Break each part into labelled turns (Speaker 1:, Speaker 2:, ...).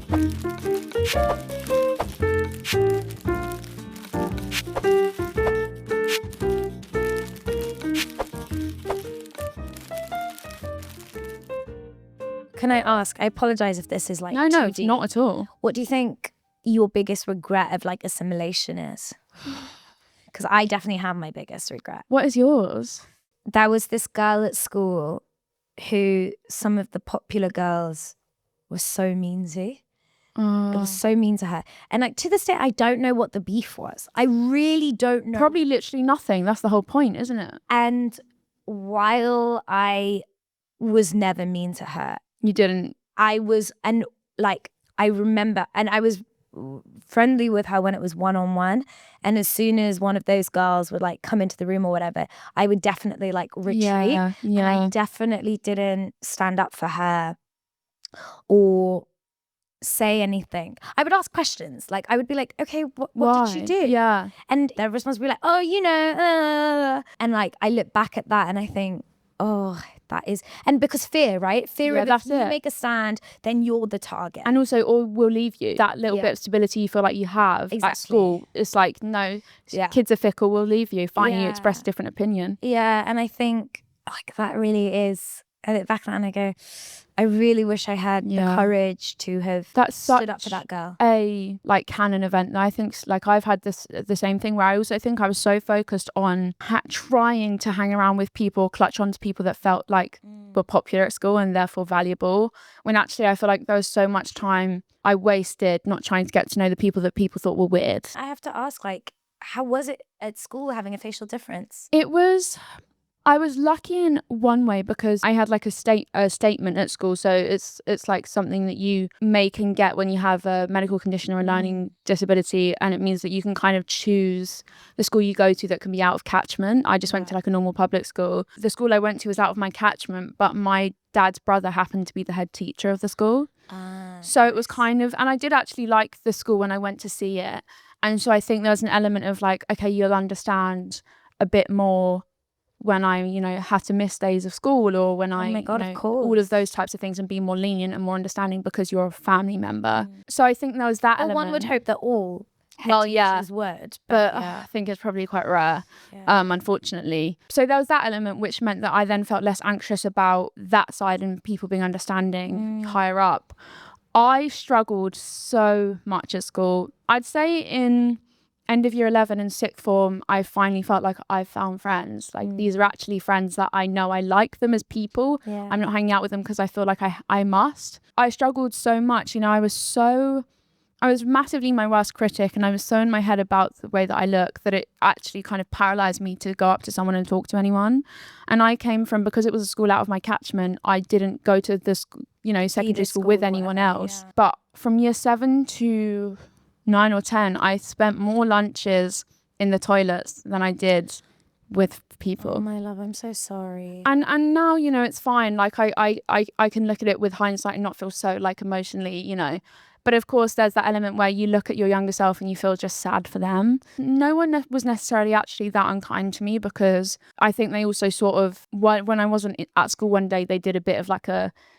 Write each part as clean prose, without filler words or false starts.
Speaker 1: Can I ask, I apologize if this is like
Speaker 2: No,
Speaker 1: too
Speaker 2: it's
Speaker 1: deep.
Speaker 2: not at all.
Speaker 1: What do you think your biggest regret of like assimilation is? Because I definitely have my biggest regret.
Speaker 2: What is yours?
Speaker 1: There was this girl at school who some of the popular girls were so mean to. It was so mean to her. And like to this day, I don't know what the beef was. I really don't know.
Speaker 2: Probably literally nothing. That's the whole point, isn't it?
Speaker 1: And while I was never mean to her,
Speaker 2: You didn't.
Speaker 1: I was, and like, I remember, and I was friendly with her when it was one-on-one. And as soon as one of those girls would like come into the room or whatever, I would definitely like retreat.
Speaker 2: Yeah.
Speaker 1: And I definitely didn't stand up for her or say anything. I would ask questions. Like I would be like, okay, what did she do?
Speaker 2: Yeah.
Speaker 1: And their response would be like, oh, you know, and like I look back at that and I think, oh, that is, and because fear, right? Fear of if you make a stand, then you're the target.
Speaker 2: And also, or we'll leave you. That little bit of stability you feel like you have at school, it's like, no, kids are fickle, we'll leave you. Fine, you express a different opinion.
Speaker 1: Yeah, and I think like that really is, I look back and I go, I really wish I had the courage to have stood up for that girl.
Speaker 2: A like canon event. I think like I've had the same thing where I also think I was so focused on trying to hang around with people, clutch onto people that felt like were popular at school and therefore valuable. When actually I feel like there was so much time I wasted not trying to get to know the people that people thought were weird.
Speaker 1: I have to ask, like, how was it at school having a facial difference?
Speaker 2: I was lucky in one way because I had like a statement at school. So it's like something that you may can get when you have a medical condition or a learning disability, and it means that you can kind of choose the school you go to that can be out of catchment. I just went to like a normal public school. The school I went to was out of my catchment, but my dad's brother happened to be the head teacher of the school. So it was kind of, and I did actually like the school when I went to see it. And so I think there was an element of like, okay, you'll understand a bit more when I, had to miss days of school, or when
Speaker 1: of course.
Speaker 2: all of those types of things, and be more lenient and more understanding because you're a family member. So I think there was that element.
Speaker 1: One would hope that all head teachers would.
Speaker 2: But I think it's probably quite rare, unfortunately. So there was that element, which meant that I then felt less anxious about that side and people being understanding higher up. I struggled so much at school. I'd say in end of year 11 and sixth form, I finally felt like I found friends. Like these are actually friends that I know I like them as people. I'm not hanging out with them because I feel like I must. I struggled so much. I was massively my worst critic, and I was so in my head about the way that I look that it actually kind of paralyzed me to go up to someone and talk to anyone. And I came from, because it was a school out of my catchment, I didn't go to this, secondary school with anyone else. But from year 7 to 9 or 10, I spent more lunches in the toilets than I did with people.
Speaker 1: Oh my love, I'm so sorry.
Speaker 2: And now, it's fine. Like I can look at it with hindsight and not feel so like emotionally, But of course, there's that element where you look at your younger self and you feel just sad for them. No one was necessarily actually that unkind to me, because I think they also sort of, when I wasn't at school one day, they did a bit of like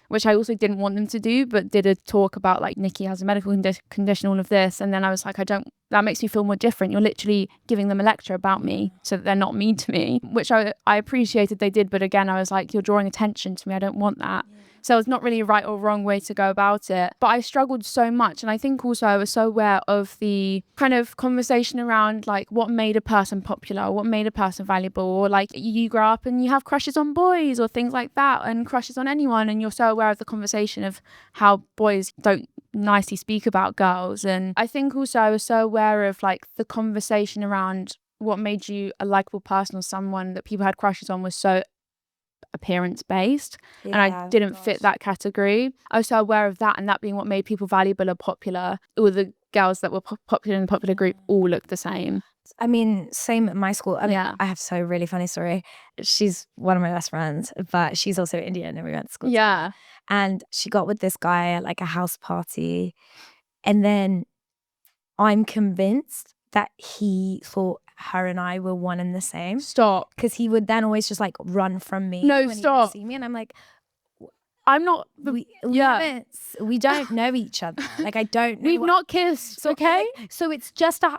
Speaker 2: which I also didn't want them to do, but did a talk about like Nikki has a medical condition, all of this. And then I was like, that makes me feel more different. You're literally giving them a lecture about me so that they're not mean to me, which I appreciated they did. But again, I was like, you're drawing attention to me. I don't want that. So it's not really a right or wrong way to go about it. But I struggled so much. And I think also I was so aware of the kind of conversation around like what made a person popular, or what made a person valuable, or like you grow up and you have crushes on boys or things like that, and crushes on anyone. And you're so aware of the conversation of how boys don't nicely speak about girls. And I think also I was so aware of like the conversation around what made you a likable person, or someone that people had crushes on, was so appearance based, and I didn't fit that category. I was so aware of that, and that being what made people valuable or popular. All the girls that were popular in the popular group all looked the same.
Speaker 1: I mean, same at my school. I mean, I have a really funny story. She's one of my best friends, but she's also Indian, and we went to school together. And she got with this guy at like a house party, and then I'm convinced that he thought her and I were one and the same.
Speaker 2: Stop.
Speaker 1: Because he would then always just like run from me.
Speaker 2: No,
Speaker 1: when
Speaker 2: stop.
Speaker 1: He would see me, and I'm like,
Speaker 2: I'm not.
Speaker 1: We don't know each other. Like, I don't know.
Speaker 2: We've not kissed, okay?
Speaker 1: So it's just a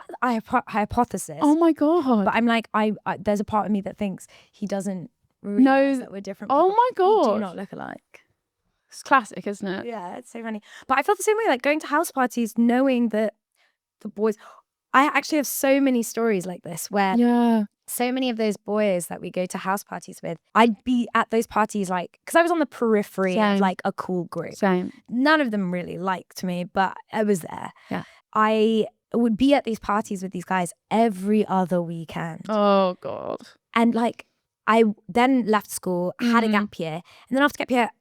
Speaker 1: hypothesis.
Speaker 2: Oh my God.
Speaker 1: But I'm like, I there's a part of me that thinks he doesn't realize that we're different people.
Speaker 2: Oh my God.
Speaker 1: We do not look alike.
Speaker 2: It's classic, isn't it?
Speaker 1: Yeah, it's so funny. But I felt the same way, like going to house parties, knowing that the boys... I actually have so many stories like this where so many of those boys that we go to house parties with, I'd be at those parties like, because I was on the periphery of like a cool group.
Speaker 2: Same.
Speaker 1: None of them really liked me, but I was there.
Speaker 2: Yeah.
Speaker 1: I would be at these parties with these guys every other weekend.
Speaker 2: Oh God.
Speaker 1: And like, I then left school, had a gap year, and then after gap year,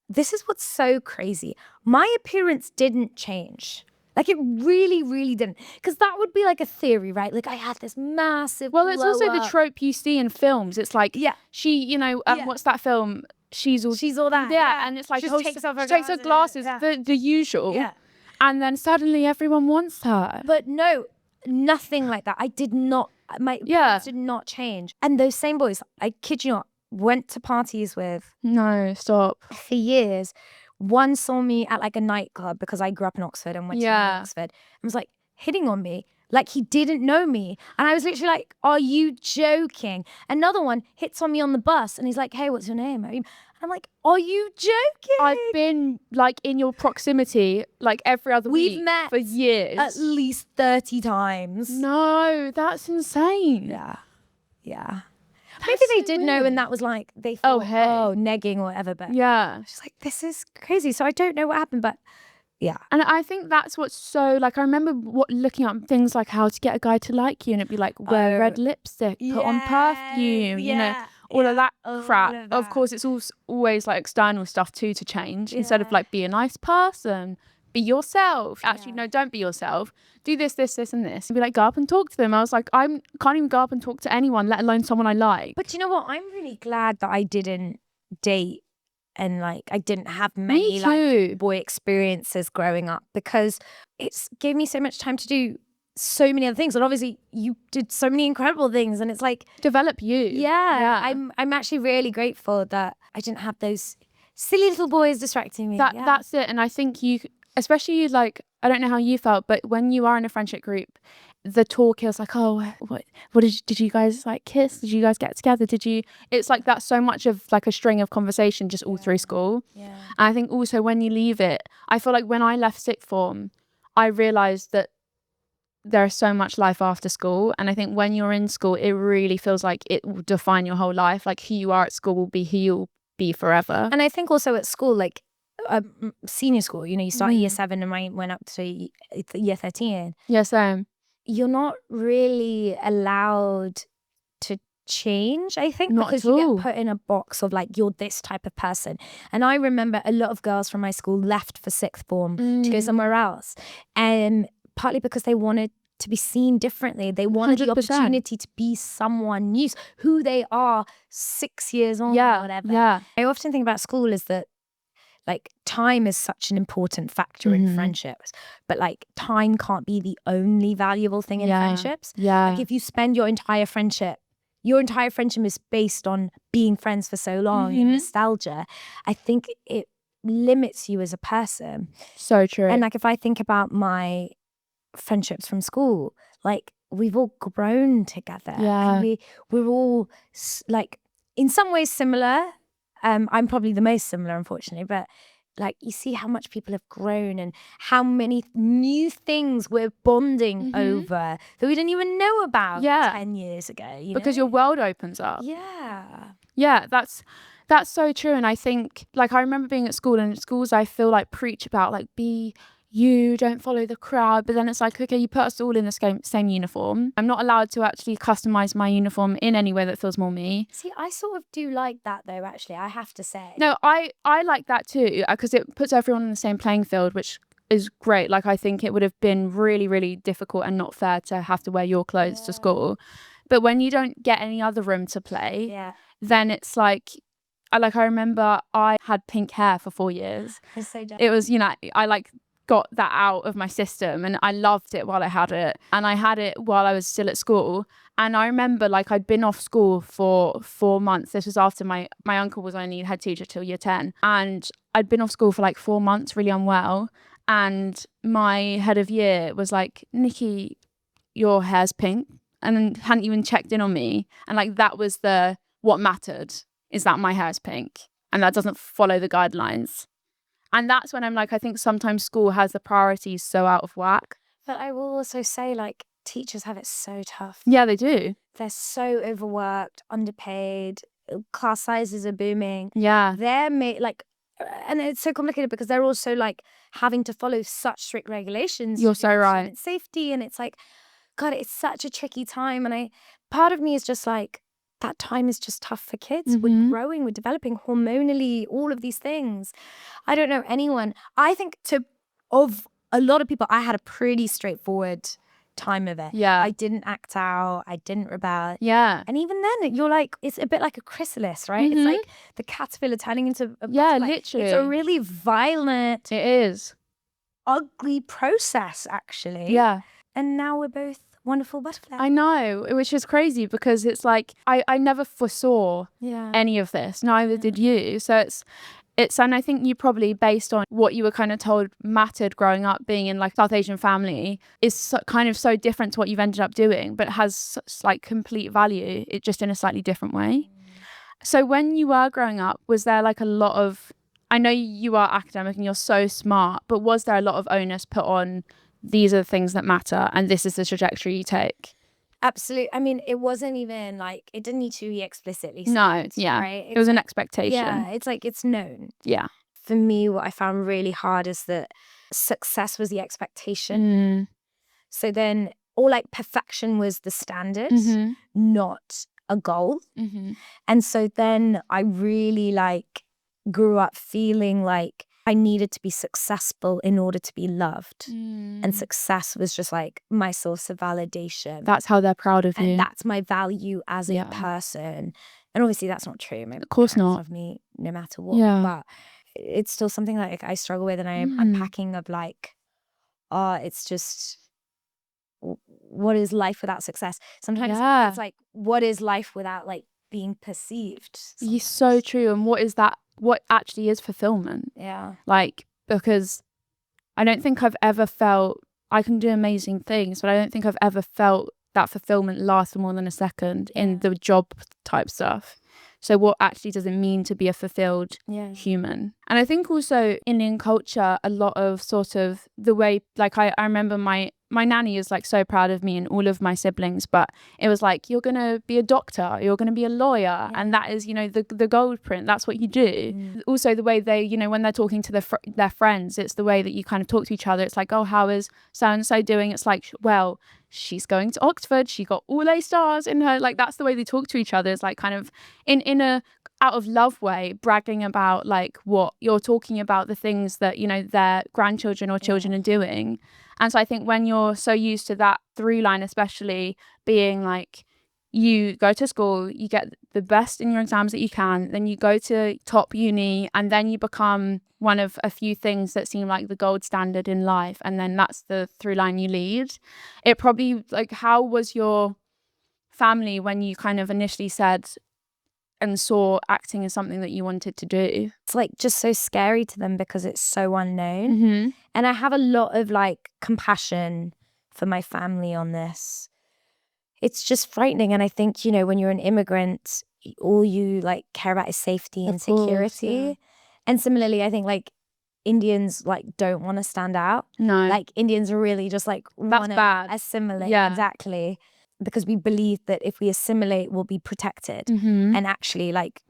Speaker 1: this is what's so crazy. My appearance didn't change. Like, it really, really didn't. Because that would be like a theory, right? Like, I had this massive
Speaker 2: Well, it's also the
Speaker 1: up.
Speaker 2: trope you see in films. It's like, she, you know, what's that film? She's all
Speaker 1: that.
Speaker 2: Yeah, and it's like,
Speaker 1: she takes off her
Speaker 2: glasses, the usual.
Speaker 1: Yeah.
Speaker 2: And then suddenly everyone wants her.
Speaker 1: But no, nothing like that. I did not, my appearance did not change. And those same boys, I kid you not, went to parties with.
Speaker 2: No, stop.
Speaker 1: For years. One saw me at like a nightclub because I grew up in Oxford and went to Oxford and was like hitting on me like he didn't know me. And I was literally like, are you joking? Another one hits on me on the bus and he's like, hey, what's your name? And I'm like, are you joking?
Speaker 2: I've been like in your proximity like every other week.
Speaker 1: We've met
Speaker 2: for years.
Speaker 1: At least 30 times.
Speaker 2: No, that's insane.
Speaker 1: Yeah. Maybe they did know, and that was like, they thought, negging or whatever. But she's like, this is crazy. So I don't know what happened, but yeah.
Speaker 2: And I think that's what's so, like, I remember looking up things like how to get a guy to like you, and it'd be like, wear red lipstick, put on perfume, you know, all of that crap. All of that. Of course, it's always like external stuff too to change, instead of like, be a nice person. Be yourself. Actually, no, don't be yourself. Do this, this, this, and this. And be like, go up and talk to them. I was like, I can't even go up and talk to anyone, let alone someone I like.
Speaker 1: But you know what? I'm really glad that I didn't date and like I didn't have many like boy experiences growing up, because it's gave me so much time to do so many other things. And obviously you did so many incredible things, and it's like
Speaker 2: develop you.
Speaker 1: Yeah. I'm actually really grateful that I didn't have those silly little boys distracting me.
Speaker 2: That's it. And I think you, especially like, I don't know how you felt, but when you are in a friendship group, the talk is like, oh, what did you guys like kiss? Did you guys get together? It's like that's so much of like a string of conversation just all through school. And I think also when you leave it, I feel like when I left sixth form, I realized that there's so much life after school. And I think when you're in school, it really feels like it will define your whole life. Like who you are at school will be who you'll be forever.
Speaker 1: And I think also at school, like senior school, you know, you start year 7 and I went up to year 13.
Speaker 2: Yeah, same.
Speaker 1: You're not really allowed to change, I think,
Speaker 2: not
Speaker 1: because you get put in a box of like, you're this type of person. And I remember a lot of girls from my school left for sixth form to go somewhere else, and partly because they wanted to be seen differently. They wanted 100%. The opportunity to be someone new, who they are 6 years on or whatever. I often think about school is that like time is such an important factor in friendships, but like time can't be the only valuable thing in friendships. Like if you spend your entire friendship is based on being friends for so long and nostalgia, I think it limits you as a person.
Speaker 2: So true.
Speaker 1: And like if I think about my friendships from school, like we've all grown together. We're all like in some ways similar. I'm probably the most similar, unfortunately, but like you see how much people have grown and how many new things we're bonding over that we didn't even know about 10 years ago.
Speaker 2: Because your world opens up.
Speaker 1: Yeah,
Speaker 2: that's so true. And I think, like, I remember being at school, and at schools I feel like preach about like, be you, don't follow the crowd. But then it's like, okay, you put us all in the same uniform. I'm not allowed to actually customize my uniform in any way that feels more me.
Speaker 1: See, I sort of do like that though, actually, I have to say.
Speaker 2: No, I like that too, because it puts everyone on the same playing field, which is great. Like, I think it would have been really, really difficult and not fair to have to wear your clothes to school. But when you don't get any other room to play, then it's like, I remember I had pink hair for 4 years.
Speaker 1: It's so dumb.
Speaker 2: It was, you know, I like got that out of my system, and I loved it while I had it, and I had it while I was still at school. And I remember like I'd been off school for 4 months. This was after my uncle was only head teacher till year 10, and I'd been off school for like 4 months, really unwell. And my head of year was like, Nikki, your hair's pink. And then hadn't even checked in on me. And like, that was what mattered, is that my hair's pink. And that doesn't follow the guidelines. And that's when I'm like, I think sometimes school has the priorities so out of whack.
Speaker 1: But I will also say, like, teachers have it so tough.
Speaker 2: Yeah, they do.
Speaker 1: They're so overworked, underpaid, class sizes are booming.
Speaker 2: Yeah.
Speaker 1: They're and it's so complicated because they're also like having to follow such strict regulations.
Speaker 2: You're so right.
Speaker 1: Student safety, and it's like, God, it's such a tricky time. And part of me is just like, that time is just tough for kids. We're growing, we're developing hormonally, all of these things. I don't know anyone. I think of a lot of people, I had a pretty straightforward time of it.
Speaker 2: Yeah.
Speaker 1: I didn't act out. I didn't rebel.
Speaker 2: Yeah.
Speaker 1: And even then, you're like, it's a bit like a chrysalis, right? It's like the caterpillar turning into a butterfly.
Speaker 2: Literally.
Speaker 1: It's a really violent,
Speaker 2: it is,
Speaker 1: ugly process, actually.
Speaker 2: Yeah. And
Speaker 1: now we're both wonderful butterflies.
Speaker 2: I know, which is crazy because it's like, I never foresaw any of this. Neither did you. So it's, and I think you probably, based on what you were kind of told mattered growing up, being in like South Asian family, is kind of so different to what you've ended up doing, but has like complete value, it just in a slightly different way. So when you were growing up, was there like a lot of, I know you are academic and you're so smart, but was there a lot of onus put on, these are the things that matter and this is the trajectory you take?
Speaker 1: Absolutely. I mean, it wasn't even like, it didn't need to be explicitly said.
Speaker 2: No, yeah.
Speaker 1: Right?
Speaker 2: It was an expectation.
Speaker 1: Yeah, it's like, it's known.
Speaker 2: Yeah.
Speaker 1: For me, what I found really hard is that success was the expectation. So then, or like perfection was the standard, not a goal. And so then I really like grew up feeling like I needed to be successful in order to be loved. And success was just like my source of validation.
Speaker 2: That's how they're proud of you.
Speaker 1: And that's my value as a person. And obviously that's not true.
Speaker 2: Of course not.
Speaker 1: Love me no matter what.
Speaker 2: Yeah.
Speaker 1: But it's still something that like, I struggle with, and I'm unpacking of like, it's just, what is life without success? Sometimes it's like, what is life without like being perceived?
Speaker 2: You're so true. And what is that? What actually is fulfillment?
Speaker 1: Yeah.
Speaker 2: Like, because I don't think I've ever felt, I can do amazing things, but I don't think I've ever felt that fulfillment last for more than a second in the job type stuff. So what actually does it mean to be a fulfilled human? And I think also Indian culture, a lot of sort of the way, like I remember my nanny is like so proud of me and all of my siblings, but it was like, you're going to be a doctor, you're going to be a lawyer. And that is, you know, the gold print, that's what you do. Also the way they, you know, when they're talking to their friends, it's the way that you kind of talk to each other. It's like, oh, how is so-and-so doing? It's like, well, she's going to Oxford, she got all A stars in her, like that's the way they talk to each other. It's like kind of in a out of love way, bragging about like what you're talking about, the things that, you know, their grandchildren or children are doing. And so I think when you're so used to that through line, especially being like, you go to school, you get the best in your exams that you can, then you go to top uni, and then you become one of a few things that seem like the gold standard in life, and then that's the through line you lead. It probably, like, how was your family when you kind of initially said and saw acting as something that you wanted to do?
Speaker 1: It's like just so scary to them because it's so unknown. And I have a lot of like compassion for my family on this. It's just frightening. And I think, you know, when you're an immigrant, all you like care about is safety and security. And similarly, I think like Indians like don't want to stand out.
Speaker 2: No.
Speaker 1: Like Indians are really just like want to assimilate.
Speaker 2: Yeah.
Speaker 1: Exactly. Because we believe that if we assimilate, we'll be protected. And actually like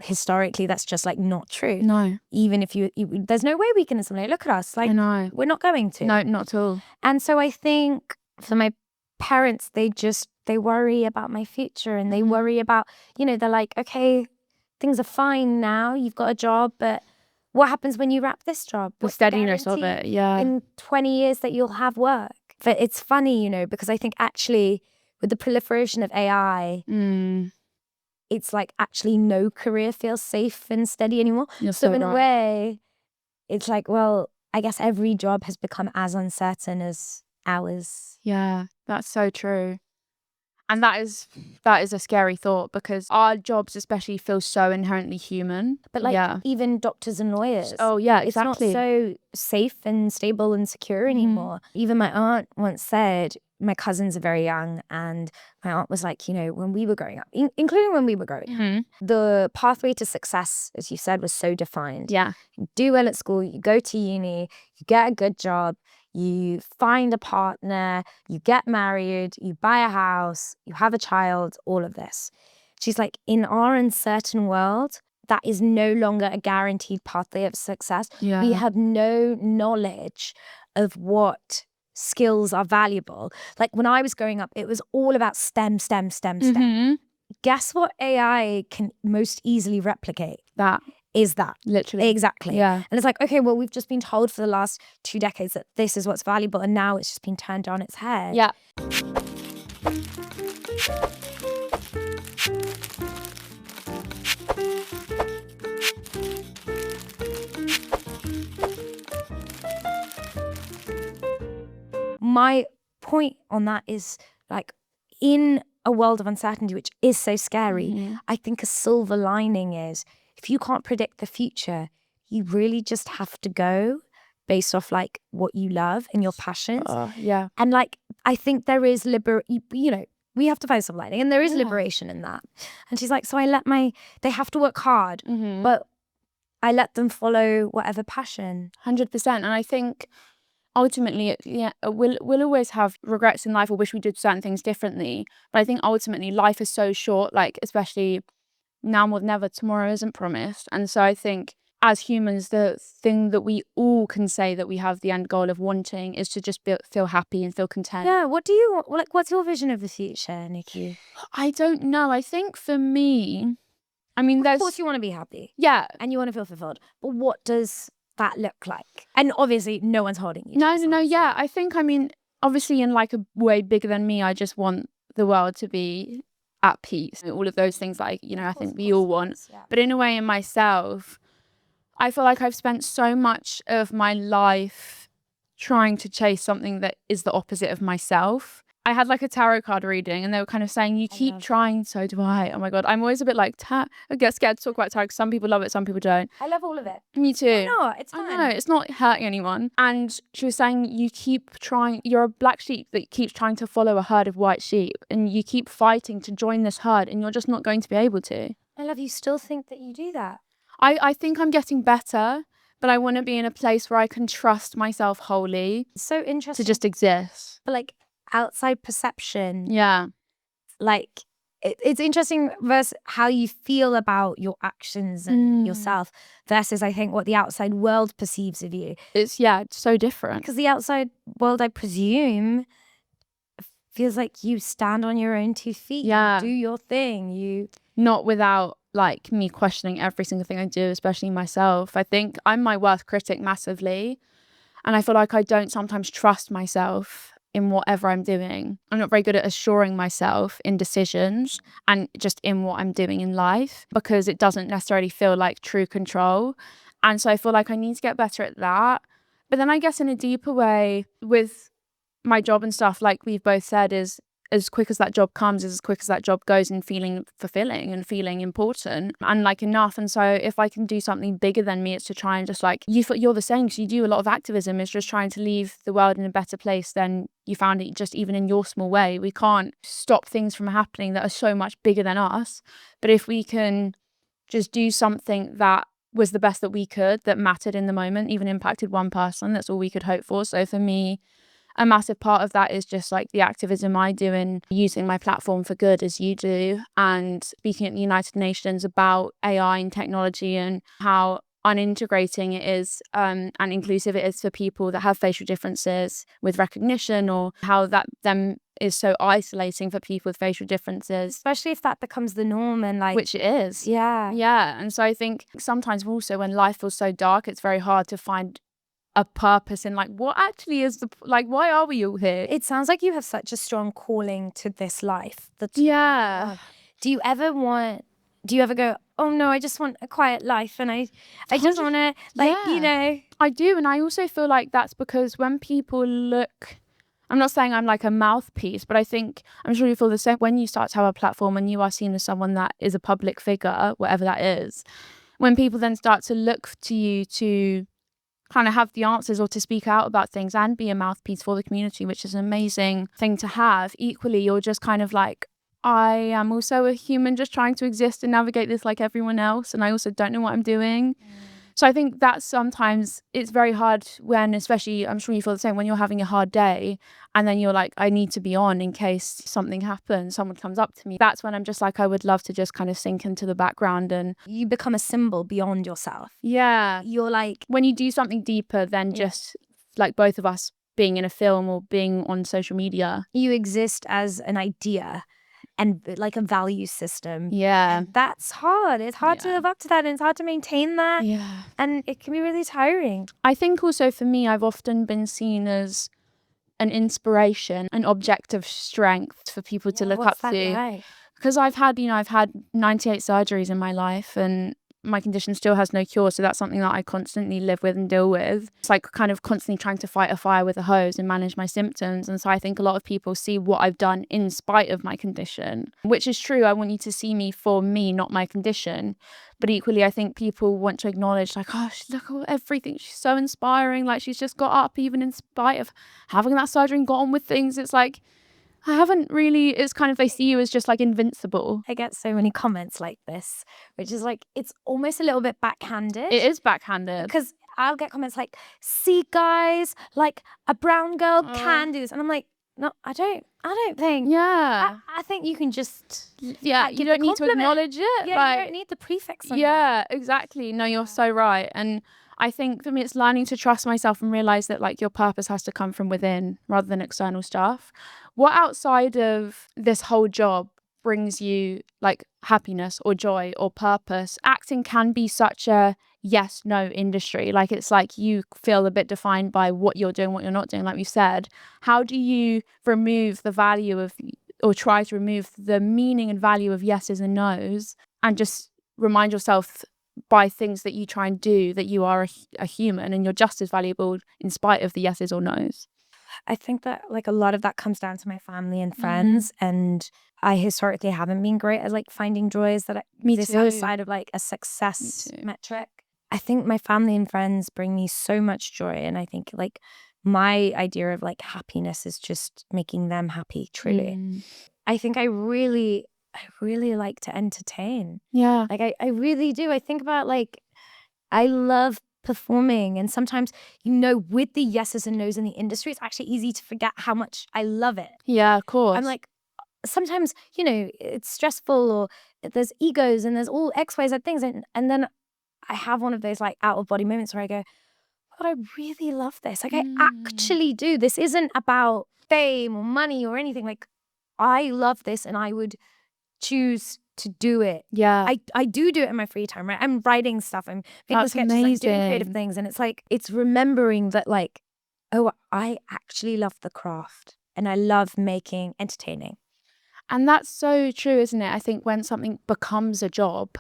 Speaker 1: historically, that's just like not true.
Speaker 2: No.
Speaker 1: Even if there's no way we can assimilate. Look at us. Like,
Speaker 2: I know.
Speaker 1: We're not going to.
Speaker 2: No, not at all.
Speaker 1: And so I think for my parents, they worry about my future, and they worry about, you know, they're like, okay, things are fine now. You've got a job, but what happens when you wrap this job?
Speaker 2: The steadiness of it,
Speaker 1: in 20 years that you'll have work. But it's funny, you know, because I think actually with the proliferation of AI, it's like actually no career feels safe and steady anymore. So in a way, it's like, well, I guess every job has become as uncertain as ours.
Speaker 2: Yeah, that's so true. And that is a scary thought, because our jobs especially feel so inherently human.
Speaker 1: But like even doctors and lawyers.
Speaker 2: Oh yeah, exactly.
Speaker 1: It's not so safe and stable and secure anymore. Even my aunt once said, my cousins are very young, and my aunt was like, you know, when we were growing up, including when we were growing up, the pathway to success, as you said, was so defined.
Speaker 2: Yeah.
Speaker 1: You do well at school, you go to uni, you get a good job, you find a partner, you get married, you buy a house, you have a child, all of this. She's like, in our uncertain world, that is no longer a guaranteed pathway of success.
Speaker 2: Yeah.
Speaker 1: We have no knowledge of what skills are valuable. Like when I was growing up, it was all about STEM. Guess what AI can most easily replicate?
Speaker 2: That.
Speaker 1: Is that.
Speaker 2: Literally.
Speaker 1: Exactly.
Speaker 2: Yeah.
Speaker 1: And it's like, okay, well, we've just been told for the last 2 decades that this is what's valuable, and now it's just been turned on its head.
Speaker 2: Yeah.
Speaker 1: My point on that is, like, in a world of uncertainty, which is so scary, I think a silver lining is, if you can't predict the future, you really just have to go based off like what you love and your passions.
Speaker 2: Yeah.
Speaker 1: And like, I think there is you know, we have to find silver lining, and there is liberation in that. And she's like, so they have to work hard, but I let them follow whatever passion.
Speaker 2: 100%. And I think ultimately, we'll always have regrets in life or wish we did certain things differently. But I think ultimately life is so short, like especially now more than ever, tomorrow isn't promised. And so I think as humans, the thing that we all can say that we have the end goal of wanting is to just feel happy and feel content.
Speaker 1: Yeah. What do you want? Like, what's your vision of the future, Nikki?
Speaker 2: I don't know. I think for me, I mean,
Speaker 1: of course you want to be happy.
Speaker 2: Yeah.
Speaker 1: And you want to feel fulfilled. But what does that look like? And obviously no one's holding you.
Speaker 2: No. Yeah. I think, I mean, obviously in like a way bigger than me, I just want the world to be at peace. All of those things that I think we all want. Yeah. But in a way, in myself, I feel like I've spent so much of my life trying to chase something that is the opposite of myself. I had like a tarot card reading, and they were kind of saying, you keep trying. So do I. Oh my God. I'm always a bit like, I get scared to talk about tarot because some people love it, some people don't.
Speaker 1: I love all of it.
Speaker 2: Me too.
Speaker 1: No, it's fine.
Speaker 2: I know, it's not hurting anyone. And she was saying, you keep trying, you're a black sheep that keeps trying to follow a herd of white sheep, and you keep fighting to join this herd, and you're just not going to be able to.
Speaker 1: I love you. Still think that you do that?
Speaker 2: I think I'm getting better, but I want to be in a place where I can trust myself wholly.
Speaker 1: So interesting.
Speaker 2: To just exist.
Speaker 1: But like outside perception.
Speaker 2: Yeah.
Speaker 1: Like it's interesting versus how you feel about your actions and yourself versus I think what the outside world perceives of you.
Speaker 2: It's so different.
Speaker 1: Because the outside world, I presume, feels like you stand on your own 2 feet.
Speaker 2: Yeah.
Speaker 1: You do your thing.
Speaker 2: Not without like me questioning every single thing I do, especially myself. I think I'm my worst critic massively. And I feel like I don't sometimes trust myself in whatever I'm doing. I'm not very good at assuring myself in decisions and just in what I'm doing in life, because it doesn't necessarily feel like true control. And so I feel like I need to get better at that. But then I guess in a deeper way with my job and stuff, like we've both said, is as quick as that job comes is as quick as that job goes, and feeling fulfilling and feeling important and like enough. And so if I can do something bigger than me, it's to try and just like, you're the same, because you do a lot of activism, is just trying to leave the world in a better place than you found it, just even in your small way. We can't stop things from happening that are so much bigger than us. But if we can just do something that was the best that we could, that mattered in the moment, even impacted one person, that's all we could hope for. So for me, a massive part of that is just like the activism I do in using my platform for good, as you do, and speaking at the United Nations about AI and technology and how unintegrating it is and inclusive it is for people that have facial differences with recognition, or how that them is so isolating for people with facial differences,
Speaker 1: especially if that becomes the norm, and like,
Speaker 2: which it is. Yeah. And so I think sometimes also when life feels so dark, it's very hard to find a purpose in like what actually is why are we all here?
Speaker 1: It sounds like you have such a strong calling to this life.
Speaker 2: Do you ever
Speaker 1: go, oh no, I just want a quiet life, and I just want to I do.
Speaker 2: And I also feel like that's because when people look I'm not saying I'm like a mouthpiece, but I think, I'm sure you feel the same when you start to have a platform and you are seen as someone that is a public figure, whatever that is. When people then start to look to you to kind of have the answers or to speak out about things and be a mouthpiece for the community, which is an amazing thing to have. Equally, you're just kind of like, I am also a human just trying to exist and navigate this like everyone else. And I also don't know what I'm doing. So I think that sometimes it's very hard when, especially, I'm sure you feel the same, when you're having a hard day and then you're like, I need to be on in case something happens, someone comes up to me. That's when I'm just like, I would love to just kind of sink into the background and...
Speaker 1: You become a symbol beyond yourself.
Speaker 2: Yeah.
Speaker 1: You're like...
Speaker 2: When you do something deeper than just like both of us being in a film or being on social media.
Speaker 1: You exist as an idea and like a value system.
Speaker 2: Yeah.
Speaker 1: And that's hard. It's hard to live up to that, and it's hard to maintain that.
Speaker 2: Yeah.
Speaker 1: And it can be really tiring.
Speaker 2: I think also for me, I've often been seen as an inspiration, an object of strength for people to look up to.
Speaker 1: Like?
Speaker 2: Because I've had 98 surgeries in my life, and my condition still has no cure. So that's something that I constantly live with and deal with. It's like kind of constantly trying to fight a fire with a hose and manage my symptoms. And so I think a lot of people see what I've done in spite of my condition, which is true. I want you to see me for me, not my condition. But equally, I think people want to acknowledge like, oh, look at everything. She's so inspiring. Like, she's just got up even in spite of having that surgery and got on with things. It's like, I haven't really, it's kind of, they see you as just like invincible.
Speaker 1: I get so many comments like this, which is like, it's almost a little bit backhanded.
Speaker 2: It is backhanded.
Speaker 1: Because I'll get comments like, see guys, like a brown girl can do this. And I'm like, no, I don't think.
Speaker 2: Yeah.
Speaker 1: I think you can just...
Speaker 2: Yeah, you don't need to acknowledge it.
Speaker 1: Yeah,
Speaker 2: like,
Speaker 1: you don't need the prefix on
Speaker 2: Yeah, exactly. No, you're so right. And I think for me, it's learning to trust myself and realize that like your purpose has to come from within rather than external stuff. What outside of this whole job brings you like happiness or joy or purpose? Acting can be such a yes, no industry. Like, it's like you feel a bit defined by what you're doing, what you're not doing, like we've said. How do you remove the value of, or try to remove the meaning and value of yeses and nos, and just remind yourself by things that you try and do that you are a human and you're just as valuable in spite of the yeses or nos?
Speaker 1: I think that like a lot of that comes down to my family and friends, and I historically haven't been great at like finding joys that exist outside of like a success metric. I think my family and friends bring me so much joy, and I think like my idea of like happiness is just making them happy, truly. I think I really like to entertain.
Speaker 2: Yeah.
Speaker 1: Like I really do. I think about like, I love performing, and sometimes, you know, with the yeses and nos in the industry, it's actually easy to forget how much I love it.
Speaker 2: Yeah, of course.
Speaker 1: I'm like, sometimes, you know, it's stressful, or there's egos and there's all XYZ things, and then I have one of those like out of body moments where I go, God, I really love this. Like I actually do. This isn't about fame or money or anything. Like, I love this, and I would choose to do it.
Speaker 2: Yeah.
Speaker 1: I do it in my free time, right? I'm writing stuff, I'm making sketches, I'm doing creative things, and it's like, it's remembering that like, oh, I actually love the craft and I love making entertaining.
Speaker 2: And that's so true, isn't it? I think when something becomes a job,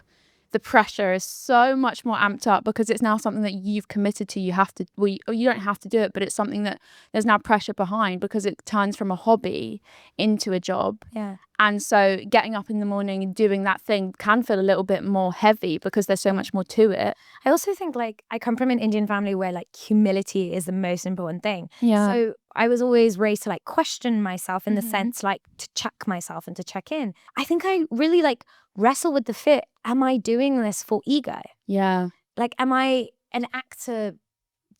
Speaker 2: the pressure is so much more amped up because it's now something that you've committed to. You have to, well, you don't have to do it, but it's something that there's now pressure behind because it turns from a hobby into a job.
Speaker 1: Yeah.
Speaker 2: And so getting up in the morning and doing that thing can feel a little bit more heavy because there's so much more to it.
Speaker 1: I also think like I come from an Indian family where like humility is the most important thing.
Speaker 2: Yeah.
Speaker 1: So I was always raised to like question myself in the sense like to check myself and to check in. I think I really like wrestle with the fear. Am I doing this for ego?
Speaker 2: Yeah.
Speaker 1: Like, am I an actor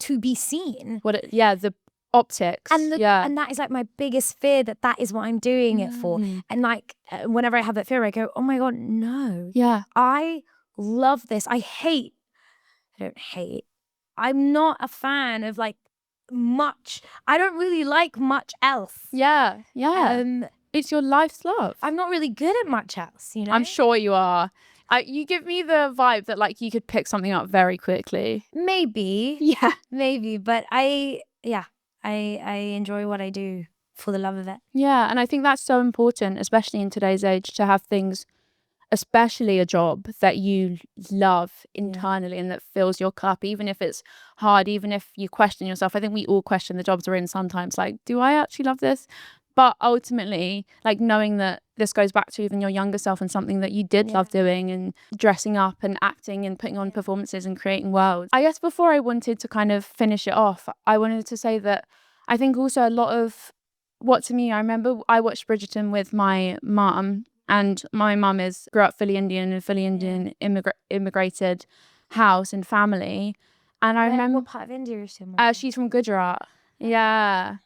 Speaker 1: to be seen?
Speaker 2: The optics.
Speaker 1: And that is like my biggest fear, that is what I'm doing it for. And like whenever I have that fear, I go, oh my God, no.
Speaker 2: Yeah.
Speaker 1: I love this. I'm not a fan of like much. I don't really like much else.
Speaker 2: Yeah. Yeah. It's your life's love.
Speaker 1: I'm not really good at much else, you know?
Speaker 2: I'm sure you are. You give me the vibe that like you could pick something up very quickly.
Speaker 1: Maybe.
Speaker 2: Yeah.
Speaker 1: Maybe. But I enjoy what I do for the love of it.
Speaker 2: Yeah. And I think that's so important, especially in today's age, to have things especially a job that you love internally and that fills your cup, even if it's hard, even if you question yourself. I think we all question the jobs we're in sometimes, like, do I actually love this? But ultimately, like, knowing that this goes back to even your younger self and something that you did love doing, and dressing up and acting and putting on performances and creating worlds. I guess before I wanted to kind of finish it off, I wanted to say that I think also a lot of what, to me, I remember I watched Bridgerton with my mum, and my mum grew up fully Indian, and fully Indian immigrated house and family. And I remember,
Speaker 1: what part of India is she from?
Speaker 2: She's from Gujarat. Yeah.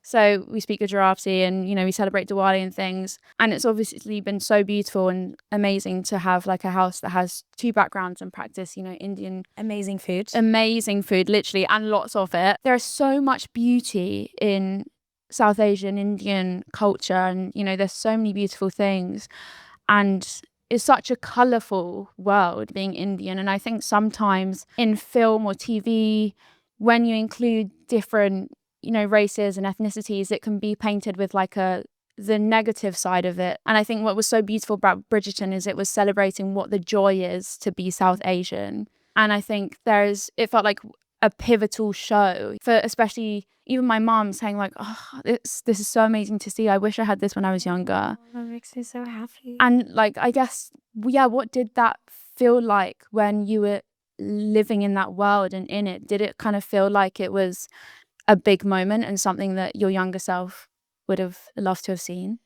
Speaker 2: So we speak Gujarati, and, you know, we celebrate Diwali and things. And it's obviously been so beautiful and amazing to have like a house that has two backgrounds and practice, you know, Indian.
Speaker 1: Amazing food,
Speaker 2: literally, and lots of it. There is so much beauty in South Asian, Indian culture, and, you know, there's so many beautiful things, and it's such a colourful world being Indian. And I think sometimes in film or TV, when you include different, you know, races and ethnicities, it can be painted with like the negative side of it. And I think what was so beautiful about Bridgerton is it was celebrating what the joy is to be South Asian. And I think it felt like a pivotal show for, especially even my mom, saying like, oh, this is so amazing to see. I wish I had this when I was younger.
Speaker 1: Oh, that makes me so happy.
Speaker 2: And like, I guess, what did that feel like when you were living in that world and in it? Did it kind of feel like it was a big moment and something that your younger self would have loved to have seen?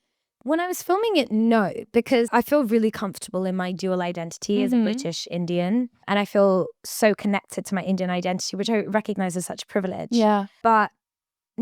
Speaker 1: When I was filming it, no, because I feel really comfortable in my dual identity as a British Indian, and I feel so connected to my Indian identity, which I recognize as such a privilege.
Speaker 2: Yeah.
Speaker 1: But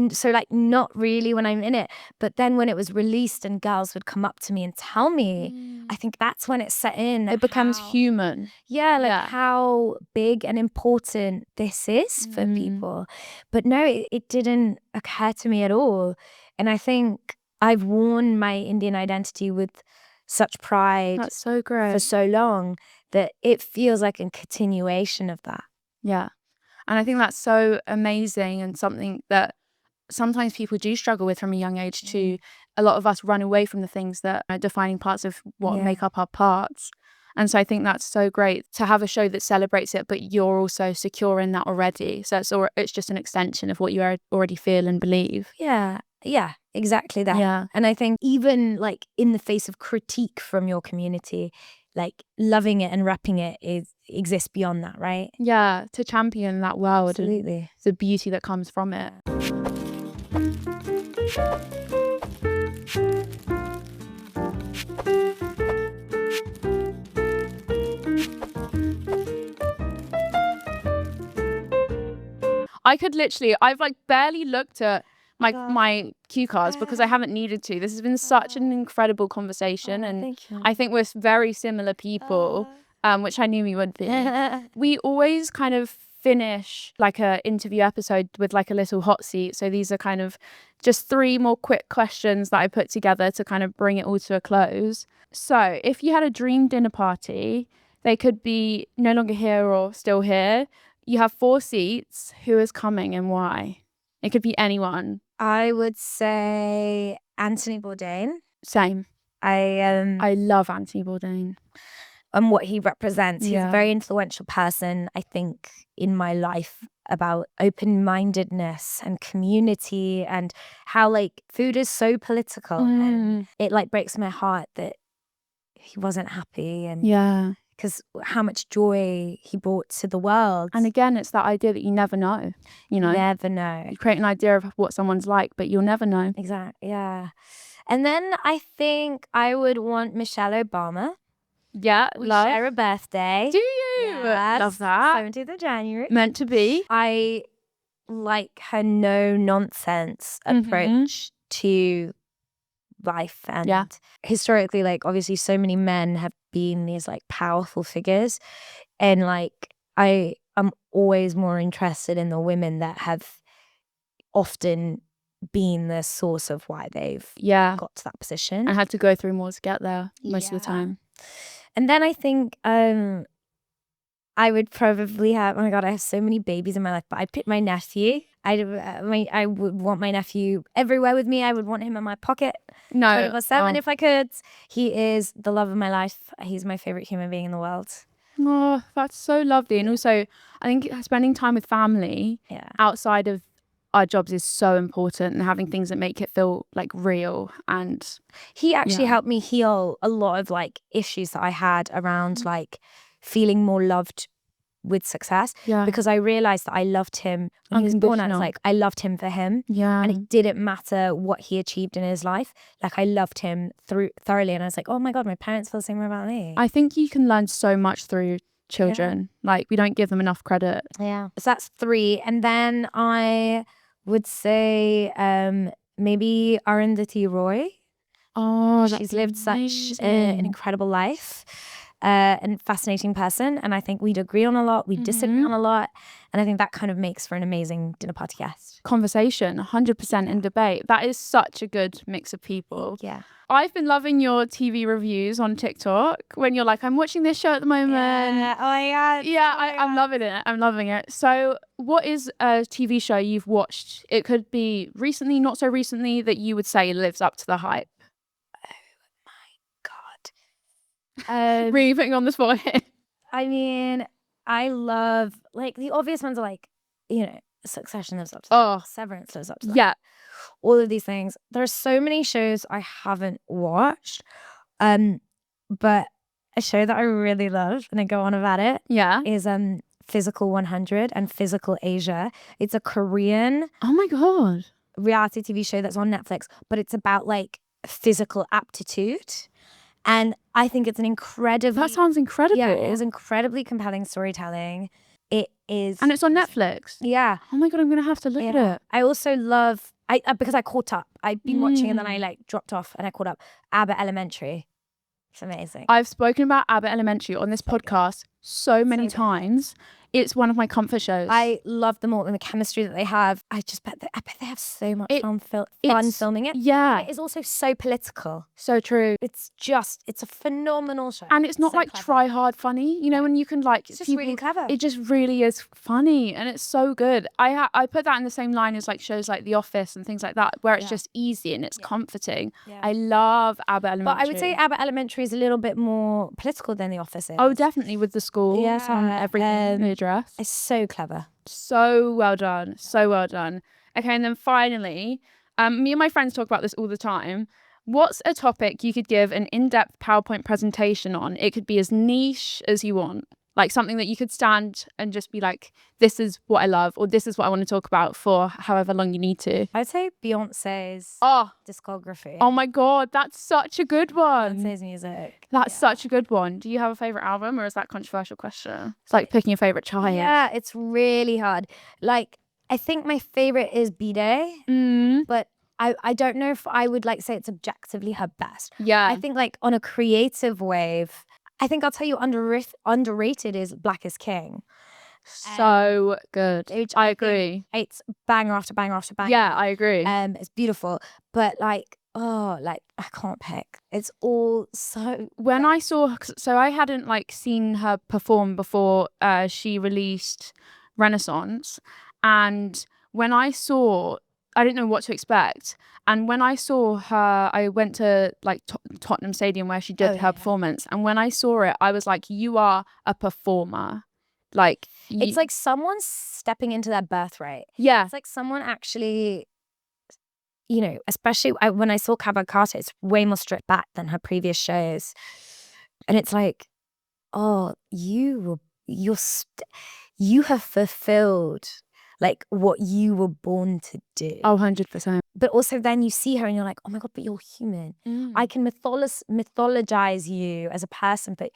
Speaker 1: so like not really when I'm in it, but then when it was released and girls would come up to me and tell me, I think that's when it set in.
Speaker 2: It becomes human.
Speaker 1: Yeah, like how big and important this is for people. But no, it didn't occur to me at all. And I think I've worn my Indian identity with such pride.
Speaker 2: That's so great.
Speaker 1: For so long that it feels like a continuation of that.
Speaker 2: Yeah. And I think that's so amazing, and something that sometimes people do struggle with from a young age too. A lot of us run away from the things that are defining parts of what make up our parts. And so I think that's so great to have a show that celebrates it, but you're also secure in that already. So it's just an extension of what you already feel and believe.
Speaker 1: Yeah, exactly that.
Speaker 2: Yeah.
Speaker 1: And I think even like in the face of critique from your community, like loving it and repping it exists beyond that, right?
Speaker 2: Yeah, to champion that world.
Speaker 1: Absolutely.
Speaker 2: And the beauty that comes from it. I've like barely looked at my cue cards because I haven't needed to. This has been such an incredible conversation, and I think we're very similar people, which I knew we would be. We always kind of finish like a interview episode with like a little hot seat. So these are kind of just 3 more quick questions that I put together to kind of bring it all to a close. So if you had a dream dinner party, they could be no longer here or still here. You have 4 seats. Who is coming and why? It could be anyone.
Speaker 1: I would say Anthony Bourdain.
Speaker 2: Same.
Speaker 1: I
Speaker 2: love Anthony Bourdain.
Speaker 1: And what he represents. He's a very influential person, I think, in my life, about open-mindedness and community, and how like food is so political. And it like breaks my heart that he wasn't happy, and because how much joy he brought to the world.
Speaker 2: And again, it's that idea that you never know, you know.
Speaker 1: Never know.
Speaker 2: You create an idea of what someone's like, but you'll never know.
Speaker 1: Exactly, yeah. And then I think I would want Michelle Obama.
Speaker 2: Yeah,
Speaker 1: we share a birthday.
Speaker 2: Do you?
Speaker 1: Yes.
Speaker 2: Love that.
Speaker 1: 17th of January.
Speaker 2: Meant to be.
Speaker 1: I like her no-nonsense approach to life, and historically, like obviously so many men have been these like powerful figures, and like I am always more interested in the women that have often been the source of why they've got to that position.
Speaker 2: I had to go through more to get there most of the time.
Speaker 1: And then I think I would probably have, oh my God, I have so many babies in my life, but I'd pick my nephew. I would want my nephew everywhere with me. I would want him in my pocket 24/7 if I could. He is the love of my life. He's my favorite human being in the world.
Speaker 2: Oh, that's so lovely. And also, I think spending time with family outside of our jobs is so important, and having things that make it feel like real. And
Speaker 1: he actually helped me heal a lot of like issues that I had around like feeling more loved with success, because I realized that I loved him when he was born. I was like, I loved him for him, and it didn't matter what he achieved in his life. Like, I loved him thoroughly, and I was like, oh my God, my parents feel the same way about me.
Speaker 2: I think you can learn so much through children. Like, we don't give them enough credit.
Speaker 1: So that's 3, and then I would say maybe Arundhati Roy. She's lived such an incredible life. And fascinating person, and I think we'd agree on a lot, we'd disagree on a lot, and I think that kind of makes for an amazing dinner party guest.
Speaker 2: Conversation, 100% in debate. That is such a good mix of people. I've been loving your TV reviews on TikTok when you're like, I'm watching this show at the moment. I'm loving it. So what is a TV show you've watched? It could be recently, not so recently, that you would say lives up to the hype. Really putting you on the spot here.
Speaker 1: I mean, I love, like, the obvious ones are like, you know, Succession lives up to that. Severance lives up to that. All of these things. There are so many shows I haven't watched, but a show that I really love, and I go on about it, is Physical 100 and Physical Asia. It's a Korean reality TV show that's on Netflix, but it's about like physical aptitude. And I think it's an incredible...
Speaker 2: That sounds incredible.
Speaker 1: Yeah, it is incredibly compelling storytelling. It is...
Speaker 2: And it's on Netflix?
Speaker 1: Yeah.
Speaker 2: Oh my God, I'm going to have to look at it.
Speaker 1: I also love... because I caught up. I'd been watching and then I like dropped off and I caught up. Abbott Elementary. It's amazing.
Speaker 2: I've spoken about Abbott Elementary on this podcast so many times. It's one of my comfort shows.
Speaker 1: I love them all and the chemistry that they have. I bet they have so much fun filming it.
Speaker 2: Yeah.
Speaker 1: It is also so political.
Speaker 2: So true.
Speaker 1: It's a phenomenal show.
Speaker 2: And it's not so like clever. Try hard funny, you know, when you can like...
Speaker 1: It's just really clever.
Speaker 2: It just really is funny and it's so good. I put that in the same line as like shows like The Office and things like that, where it's just easy and it's comforting. I love Abbott Elementary.
Speaker 1: But I would say Abbott Elementary is a little bit more political than The Office is.
Speaker 2: Oh, definitely, with the schools and everything.
Speaker 1: It's so clever.
Speaker 2: So well done. So well done. Okay, and then finally, me and my friends talk about this all the time. What's a topic you could give an in-depth PowerPoint presentation on? It could be as niche as you want. Like something that you could stand and just be like, this is what I love, or this is what I want to talk about for however long you need to.
Speaker 1: I'd say Beyonce's discography.
Speaker 2: Oh my God, that's such a good one.
Speaker 1: Beyonce's music.
Speaker 2: That's such a good one. Do you have a favourite album, or is that a controversial question? It's like picking a favourite child.
Speaker 1: Yeah, it's really hard. Like, I think my favourite is B-Day, but I don't know if I would like say it's objectively her best.
Speaker 2: Yeah.
Speaker 1: I think like on a creative wave, I think I'll tell you underrated is Black is King.
Speaker 2: So good. I agree.
Speaker 1: It's banger after banger after banger.
Speaker 2: Yeah, I agree.
Speaker 1: It's beautiful. But like, I can't pick. It's all so...
Speaker 2: When I saw... So I hadn't like seen her perform before she released Renaissance. And when I saw... I didn't know what to expect. And when I saw her, I went to like Tottenham Stadium where she did her performance. And when I saw it, I was like, you are a performer. Like,
Speaker 1: it's like someone stepping into their birthright.
Speaker 2: Yeah.
Speaker 1: It's like someone actually, you know, especially when I saw Cabot Carter, it's way more stripped back than her previous shows. And it's like, oh, you have fulfilled like what you were born to do.
Speaker 2: Oh, 100%.
Speaker 1: But also then you see her and you're like, oh my God, but you're human. I can mythologize you as a person, but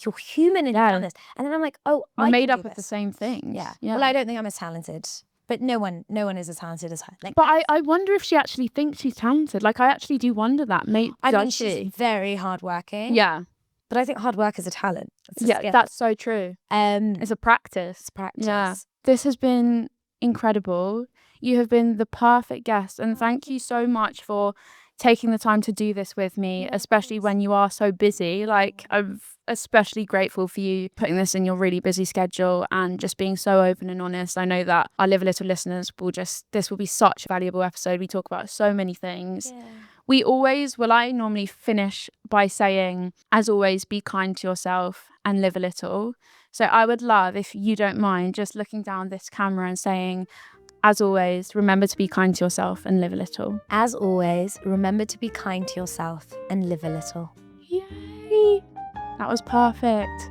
Speaker 1: you're human and this. And then I'm like, oh,
Speaker 2: I made up of the same things.
Speaker 1: Yeah. Well, I don't think I'm as talented. But no one is as talented as her. Like,
Speaker 2: but I wonder if she actually thinks she's talented. Like, I actually do wonder that.
Speaker 1: I think she's very hardworking.
Speaker 2: Yeah.
Speaker 1: But I think hard work is a talent.
Speaker 2: That's so true. It's a practice.
Speaker 1: It's practice.
Speaker 2: Yeah. This has been incredible. You have been the perfect guest, and thank you so much for taking the time to do this with me, especially when you are so busy. Like, I'm especially grateful for you putting this in your really busy schedule and just being so open and honest. I know that our Live a Little listeners this will be such a valuable episode. We talk about so many things. I normally finish by saying, as always, be kind to yourself and live a little. So I would love, if you don't mind, just looking down this camera and saying, as always, remember to be kind to yourself and live a little.
Speaker 1: As always, remember to be kind to yourself and live a little.
Speaker 2: Yay! That was perfect.